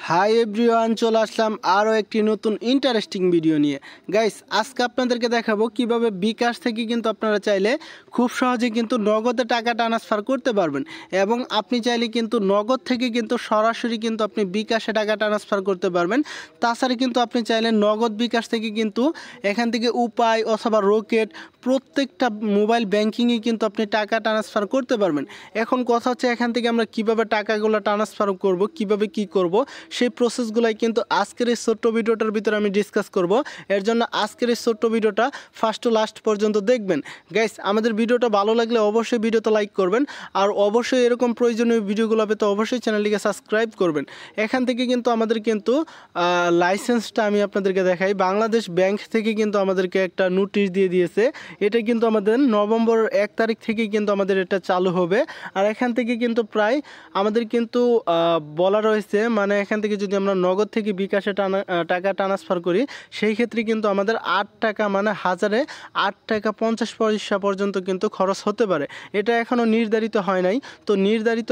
Hi everyone, চলে আসলাম আরও একটি নতুন ইন্টারেস্টিং ভিডিও নিয়ে। গাইস, আজকে আপনাদেরকে দেখাবো কিভাবে বিকাশ থেকে কিন্তু আপনারা চাইলে খুব সহজে কিন্তু নগদে টাকা ট্রান্সফার করতে পারবেন, এবং আপনি চাইলে কিন্তু নগদ থেকে কিন্তু সরাসরি কিন্তু আপনি বিকাশে টাকা ট্রান্সফার করতে পারবেন। তাছাড়া কিন্তু আপনি চাইলে নগদ বিকাশ থেকে কিন্তু এখান থেকে উপায় অথবা রকেট প্রত্যেকটা মোবাইল ব্যাংকিংয়ে কিন্তু আপনি টাকা ট্রান্সফার করতে পারবেন। এখন কথা হচ্ছে এখান থেকে আমরা কিভাবে টাকাগুলো ট্রান্সফার করব, কিভাবে কি করব, সেই প্রসেসগুলাই কিন্তু আজকের এই ছোট্ট ভিডিওটার ভিতরে আমি ডিসকাস করব। এর জন্য আজকের এই ছোট্ট ভিডিওটা ফার্স্ট টু লাস্ট পর্যন্ত দেখবেন। গাইস, আমাদের ভিডিওটা ভালো লাগলে অবশ্যই ভিডিওতে লাইক করবেন, আর অবশ্যই এরকম প্রয়োজনীয় ভিডিওগুলো পেতে অবশ্যই চ্যানেলটিকে সাবস্ক্রাইব করবেন। এখান থেকে কিন্তু আমাদের কিন্তু লাইসেন্সটা আমি আপনাদেরকে দেখাই। বাংলাদেশ ব্যাংক থেকে কিন্তু আমাদেরকে একটা নোটিশ দিয়ে দিয়েছে। এটা কিন্তু আমাদের নভেম্বর 1 তারিখ থেকে কিন্তু আমাদের এটা চালু হবে। আর এখান থেকে কিন্তু প্রায় আমাদের কিন্তু বলা রয়েছে, মানে এখান থেকে যদি আমরা নগদ থেকে বিকাশে টাকা ট্রান্সফার করি, সেই ক্ষেত্রে কিন্তু আমাদের 8 টাকা, মানে 1000-এ 8 টাকা 50 পয়সা পর্যন্ত কিন্তু খরচ হতে পারে। এটা এখনও নির্ধারিত হয় নাই। তো নির্ধারিত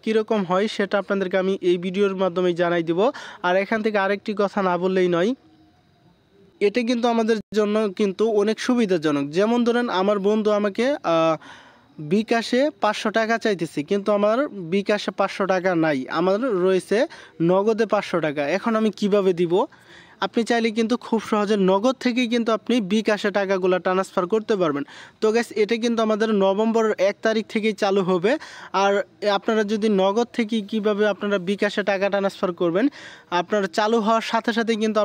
কীরকম হয় সেটা আপনাদেরকে আমি এই ভিডিওর মাধ্যমে জানাই দিব। আর এখান থেকে আরেকটি কথা না বললেই নয়, এটা কিন্তু আমাদের জন্য কিন্তু অনেক সুবিধাজনক। যেমন ধরেন, আমার বন্ধু আমাকে বিকাশে 500 টাকা চাইতেছি, কিন্তু আমার বিকাশে 500 টাকা নাই, আমার রয়েছে নগদে 500 টাকা। এখন আমি কিভাবে দিব? আপনি চাইলে কিন্তু খুব সহজে নগদ থেকেই কিন্তু আপনি বিকাশে টাকাগুলো ট্রান্সফার করতে পারবেন। তো গাইস, এটা কিন্তু আমাদের নভেম্বর 1 তারিখ থেকেই চালু হবে। আর আপনারা যদি নগদ থেকে কিভাবে আপনারা বিকাশে টাকা ট্রান্সফার করবেন, আপনারা চালু হওয়ার সাথে সাথে কিন্তু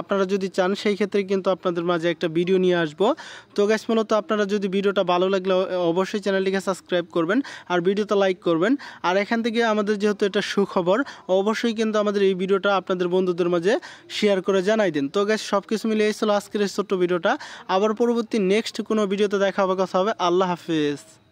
আপনারা যদি চান, সেই ক্ষেত্রে কিন্তু আপনাদের মাঝে একটা ভিডিও নিয়ে আসবো। তো গাইস, মূলত আপনারা যদি ভিডিওটা ভালো লাগলে অবশ্যই চ্যানেলটিকে সাবস্ক্রাইব করবেন আর ভিডিওটা লাইক করবেন। আর এখান থেকে আমাদের যেহেতু এটা সুখবর, অবশ্যই কিন্তু আমাদের এই ভিডিওটা আপনাদের বন্ধুদের মাঝে শেয়ার করে জানাই দিন। তো গাইস, সব কিছু মিলে এই ছিল আজকের এই ছোট্ট ভিডিওটা। আবার পরবর্তী নেক্সট কোনো ভিডিওতে দেখা হবে, কথা হবে। আল্লাহ হাফেজ।